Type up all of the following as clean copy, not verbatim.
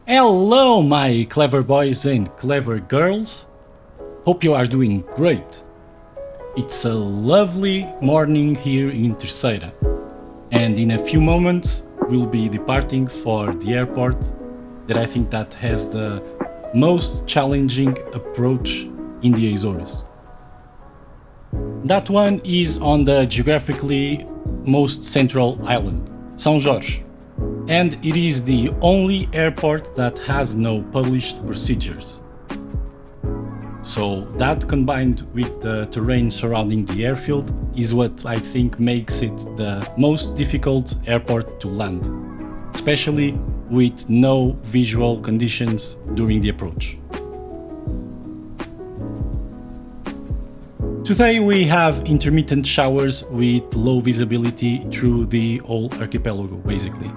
Hello, my clever boys and clever girls. Hope you are doing great. It's a lovely morning here in Terceira, and in a few moments we'll be departing for the airport that I think that has the most challenging approach in the Azores. That one is on the geographically most central island, São Jorge, and it is the only airport that has no published procedures. So that, combined with the terrain surrounding the airfield, is what I think makes it the most difficult airport to land, especially with no visual conditions during the approach. Today we have intermittent showers with low visibility through the whole archipelago, basically.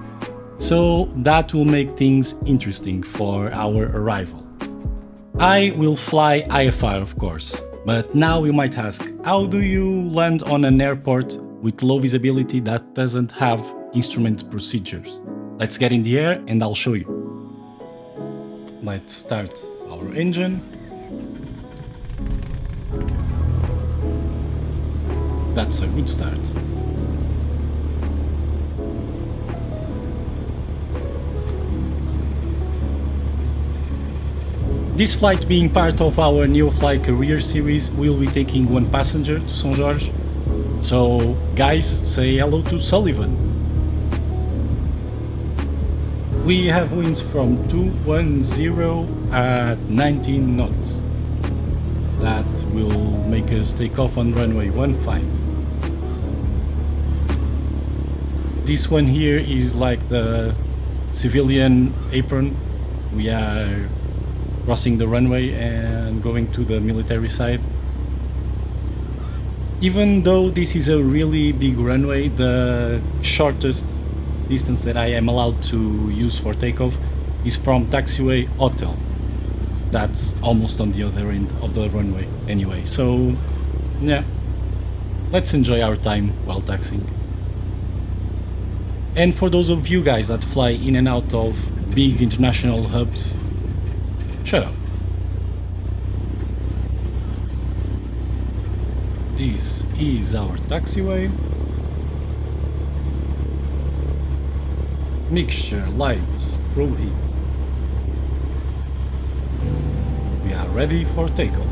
So that will make things interesting for our arrival. I will fly IFR, of course, but now you might ask, how do you land on an airport with low visibility that doesn't have instrument procedures? Let's get in the air and I'll show you. Let's start our engine. That's a good start. This flight, being part of our Neofly career series, will be taking one passenger to São Jorge. So guys, say hello to Sullivan. We have winds from 210 at 19 knots. That will make us take off on runway 15. This one here is like the civilian apron. We are crossing the runway and going to the military side. Even though this is a really big runway, the shortest distance that I am allowed to use for takeoff is from taxiway hotel. That's almost on the other end of the runway anyway, so yeah, let's enjoy our time while taxiing. And for those of you guys that fly in and out of big international hubs, shut up. This is our taxiway. Mixture, lights, prohibit. We are ready for takeoff.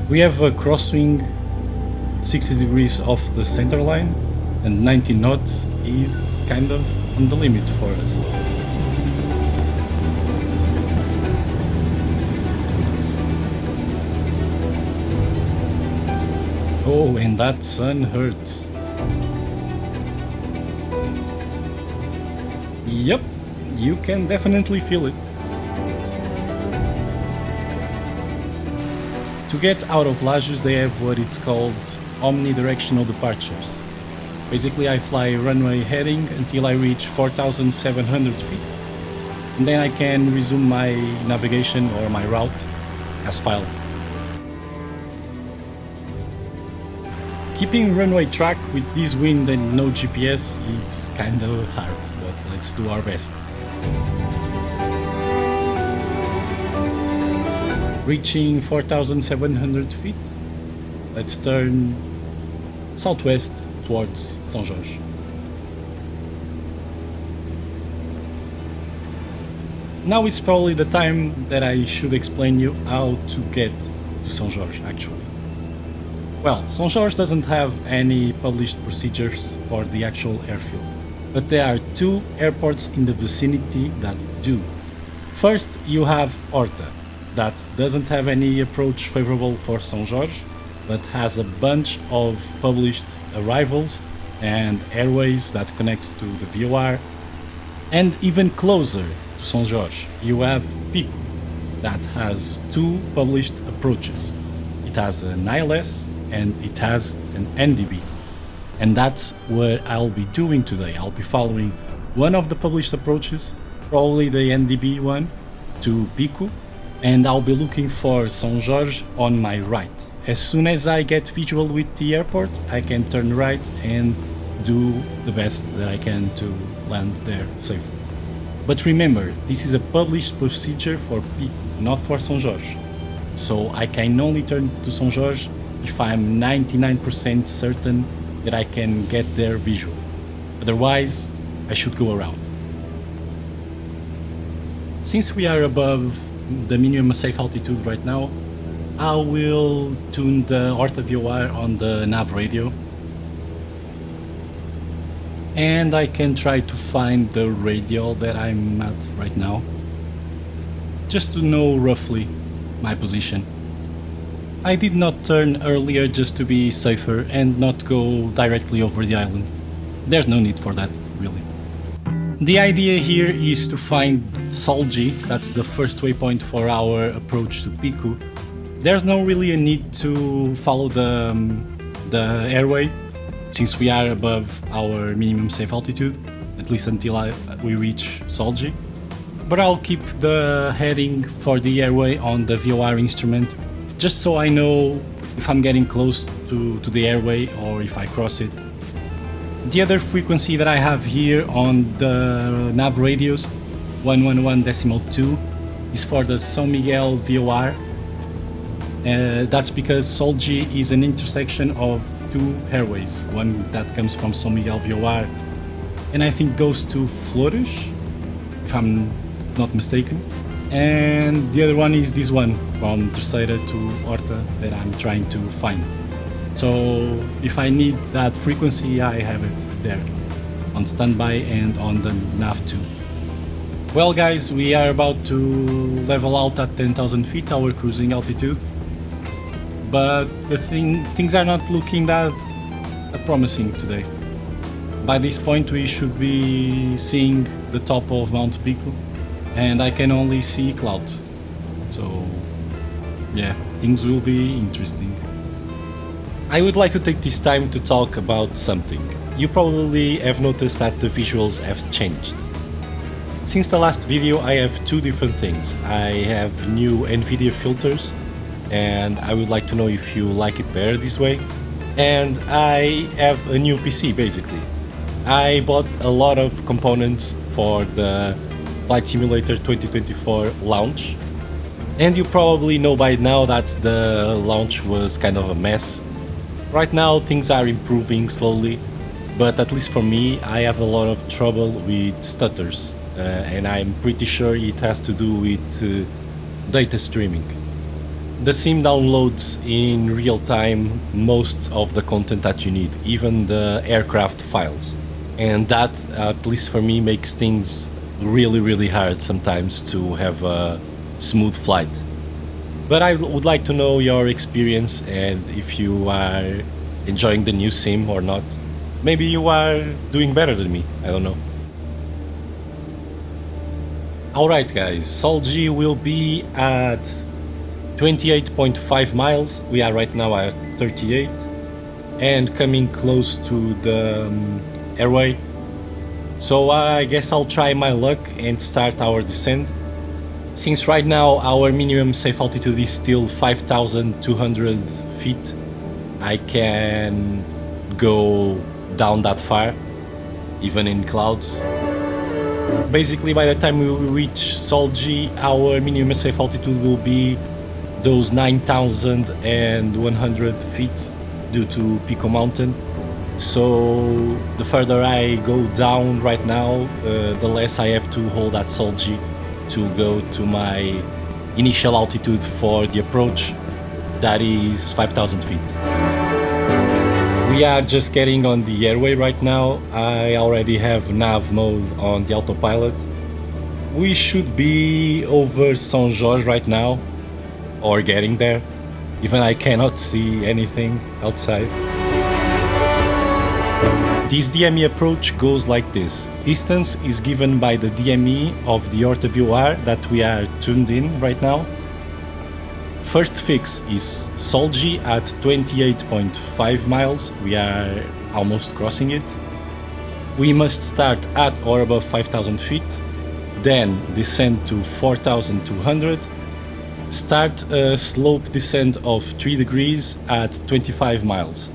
We have a crosswind 60 degrees off the center line, and 90 knots is kind of on the limit for us. Oh, and that sun hurts. Yep, you can definitely feel it. To get out of Lajes, they have what it's called omnidirectional departures. Basically, I fly runway heading until I reach 4,700 feet, and then I can resume my navigation or my route as filed. Keeping runway track with this wind and no GPS, it's kinda hard, but let's do our best. Reaching 4,700 feet, let's turn southwest towards São Jorge. Now it's probably the time that I should explain you how to get to São Jorge actually. Well, São Jorge doesn't have any published procedures for the actual airfield, but there are two airports in the vicinity that do. First, you have Horta, that doesn't have any approach favorable for São Jorge, but has a bunch of published arrivals and airways that connect to the VOR. And even closer to São Jorge, you have Pico, that has two published approaches. It has an ILS and it has an NDB. And that's what I'll be doing today. I'll be following one of the published approaches, probably the NDB one, to Pico, and I'll be looking for São Jorge on my right. As soon as I get visual with the airport, I can turn right and do the best that I can to land there safely. But remember, this is a published procedure for Pico, not for São Jorge. So I can only turn to São Jorge if I'm 99% certain that I can get there visually. Otherwise, I should go around. Since we are above the minimum safe altitude right now, I will tune the Horta VOR on the nav radio, and I can try to find the radial that I'm at right now, just to know roughly my position. I did not turn earlier just to be safer and not go directly over the island. There's no need for that, really. The idea here is to find Solgi, that's the first waypoint for our approach to Pico. There's no really a need to follow the airway, since we are above our minimum safe altitude, at least until we reach Solgi. But I'll keep the heading for the airway on the VOR instrument, just so I know if I'm getting close to the airway or if I cross it. The other frequency that I have here on the nav radios, 111.2, is for the São Miguel VOR. That's because Solgi is an intersection of two airways, one that comes from São Miguel VOR and I think goes to Flores, if I'm not mistaken, and the other one is this one from Terceira to Horta that I'm trying to find. So if I need that frequency, I have it there on standby and on the nav too. Well guys, we are about to level out at 10,000 feet, our cruising altitude, but things are not looking that promising today. By this point we should be seeing the top of Mount Pico, and I can only see clouds. So yeah, things will be interesting. I would like to take this time to talk about something. You probably have noticed that the visuals have changed. Since the last video I have two different things. I have new NVIDIA filters, and I would like to know if you like it better this way. And I have a new PC basically. I bought a lot of components for the Flight Simulator 2024 launch, and you probably know by now that the launch was kind of a mess. Right now things are improving slowly, but at least for me I have a lot of trouble with stutters, and I'm pretty sure it has to do with data streaming. The sim downloads in real time most of the content that you need, even the aircraft files, and that, at least for me, makes things really hard sometimes to have a smooth flight. But I would like to know your experience and if you are enjoying the new sim or not. Maybe you are doing better than me, I don't know. Alright guys, Solgi will be at 28.5 miles, we are right now at 38, and coming close to the airway. So I guess I'll try my luck and start our descent. Since right now our minimum safe altitude is still 5,200 feet, I can go down that far, even in clouds. Basically by the time we reach Solgi, our minimum safe altitude will be those 9,100 feet due to Pico Mountain. So the further I go down right now, the less I have to hold at Solgi to go to my initial altitude for the approach, that is 5,000 feet. We are just getting on the airway right now. I already have nav mode on the autopilot. We should be over São Jorge right now, or getting there. Even I cannot see anything outside. This DME approach goes like this. Distance is given by the DME of the Horta VOR that we are tuned in right now. First fix is Solgi at 28.5 miles, we are almost crossing it. We must start at or above 5,000 feet, then descend to 4,200, start a slope descent of 3 degrees at 25 miles.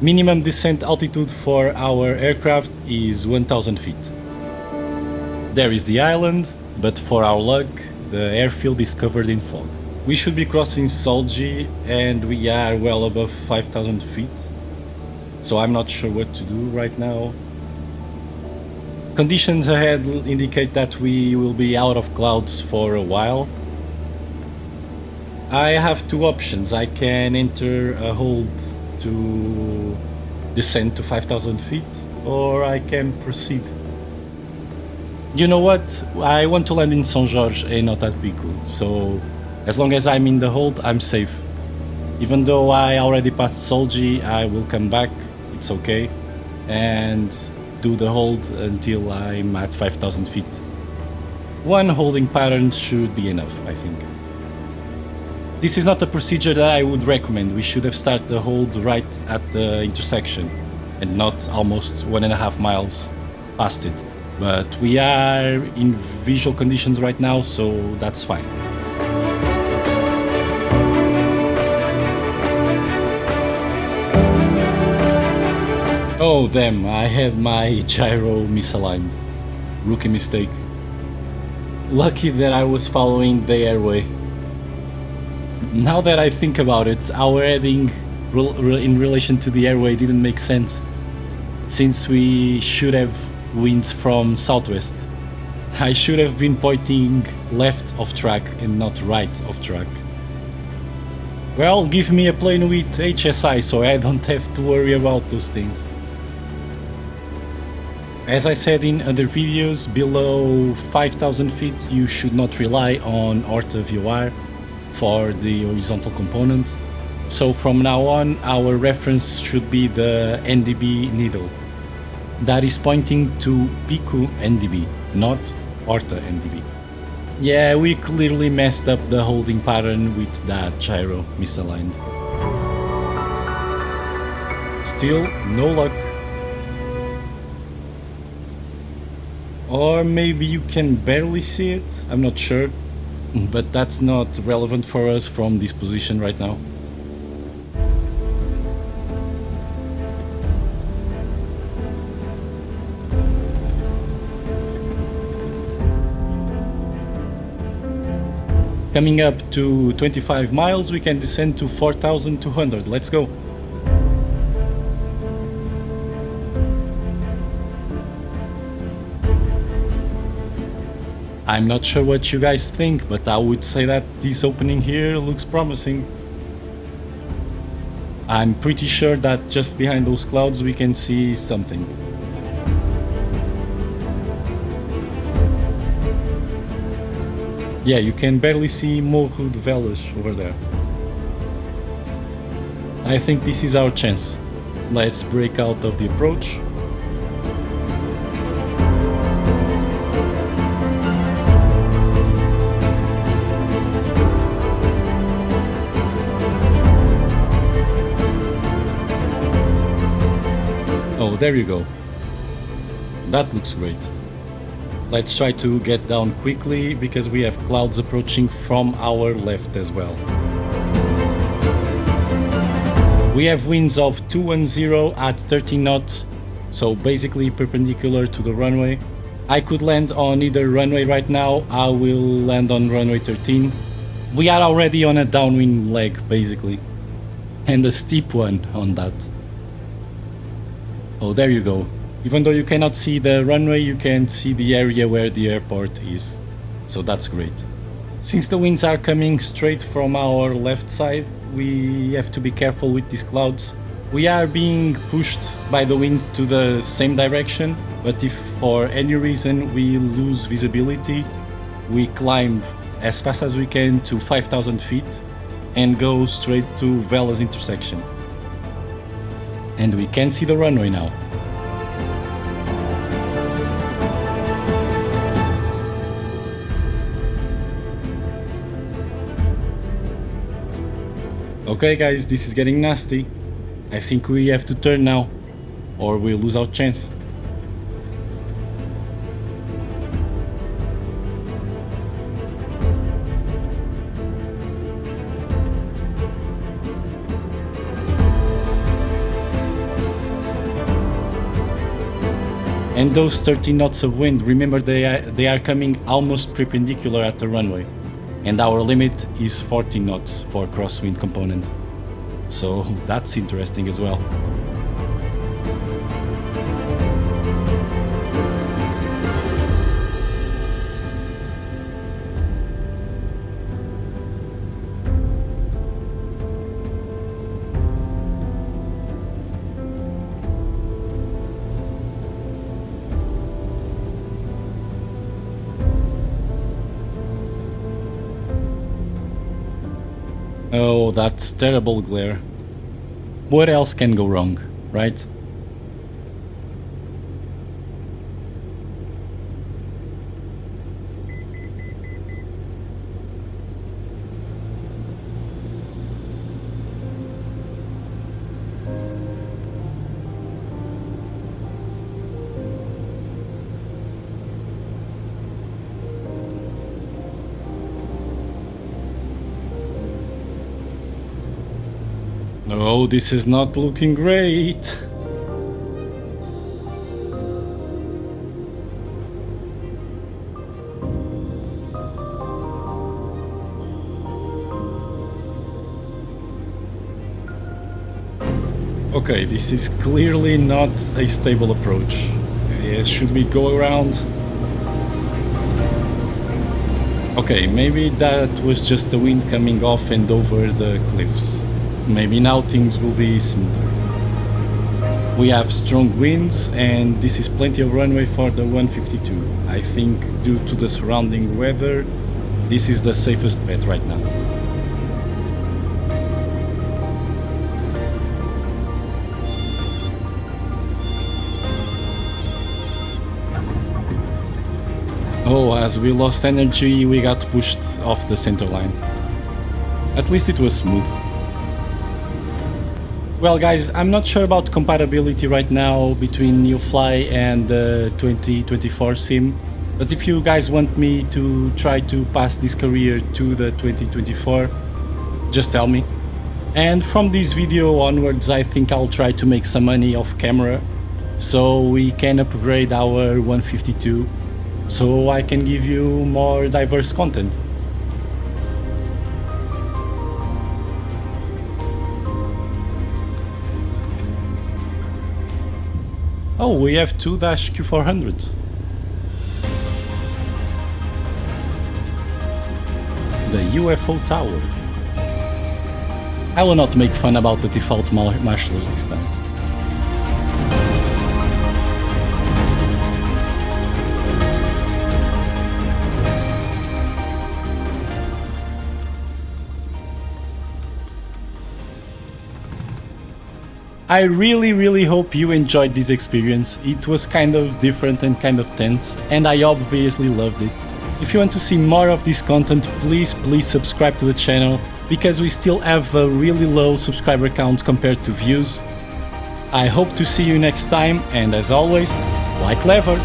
Minimum descent altitude for our aircraft is 1000 feet. There is the island, but for our luck, the airfield is covered in fog. We should be crossing Solji and we are well above 5000 feet, so I'm not sure what to do right now. Conditions ahead indicate that we will be out of clouds for a while. I have two options. I can enter a hold to descend to 5000 feet, or I can proceed. You know what? I want to land in São Jorge and not at Pico, so as long as I'm in the hold, I'm safe. Even though I already passed Solji, I will come back, it's okay, and do the hold until I'm at 5000 feet. One holding pattern should be enough, I think. This is not a procedure that I would recommend. We should have started the hold right at the intersection and not almost 1.5 miles past it. But we are in visual conditions right now, so that's fine. Oh damn, I had my gyro misaligned. Rookie mistake. Lucky that I was following the airway. Now that I think about it, our heading in relation to the airway didn't make sense, since we should have winds from southwest. I should have been pointing left of track and not right of track. Well, give me a plane with HSI so I don't have to worry about those things. As I said in other videos, below 5000 feet you should not rely on Orta VOR for the horizontal component. So from now on our reference should be the NDB needle. That is pointing to Pico NDB, not Orta NDB. Yeah, we clearly messed up the holding pattern with that gyro misaligned. Still, no luck. Or maybe you can barely see it, I'm not sure, but that's not relevant for us from this position right now. Coming up to 25 miles, we can descend to 4200. Let's go. I'm not sure what you guys think, but I would say that this opening here looks promising. I'm pretty sure that just behind those clouds we can see something. Yeah, you can barely see Morro de Velas over there. I think this is our chance. Let's break out of the approach. Oh, there you go. That looks great. Let's try to get down quickly because we have clouds approaching from our left as well. We have winds of 210 at 13 knots, so basically perpendicular to the runway. I could land on either runway right now. I will land on runway 13. We are already on a downwind leg basically, and a steep one on that. Oh, there you go. Even though you cannot see the runway, you can see the area where the airport is. So that's great. Since the winds are coming straight from our left side, we have to be careful with these clouds. We are being pushed by the wind to the same direction, but if for any reason we lose visibility, we climb as fast as we can to 5000 feet and go straight to Velas intersection. And we can see the runway now. Okay guys, this is getting nasty. I think we have to turn now, or we'll lose our chance. And those 13 knots of wind, remember they are coming almost perpendicular at the runway. And our limit is 40 knots for crosswind component. So that's interesting as well. Oh, that's terrible glare. What else can go wrong, right? Oh, this is not looking great. Okay, this is clearly not a stable approach. Should we go around? Okay, maybe that was just the wind coming off and over the cliffs. Maybe now things will be smoother. We have strong winds and this is plenty of runway for the 152. I think due to the surrounding weather, this is the safest bet right now. Oh, as we lost energy, we got pushed off the center line. At least it was smooth. Well guys, I'm not sure about compatibility right now between Neofly and the 2024 sim, but if you guys want me to try to pass this career to the 2024, just tell me. And from this video onwards, I think I'll try to make some money off camera, so we can upgrade our 152, so I can give you more diverse content. Oh, we have two Q400s. The UFO tower. I will not make fun about the default marshallers this time. I really hope you enjoyed this experience. It was kind of different and kind of tense, and I obviously loved it. If you want to see more of this content, please subscribe to the channel, because we still have a really low subscriber count compared to views. I hope to see you next time, and as always, like lever!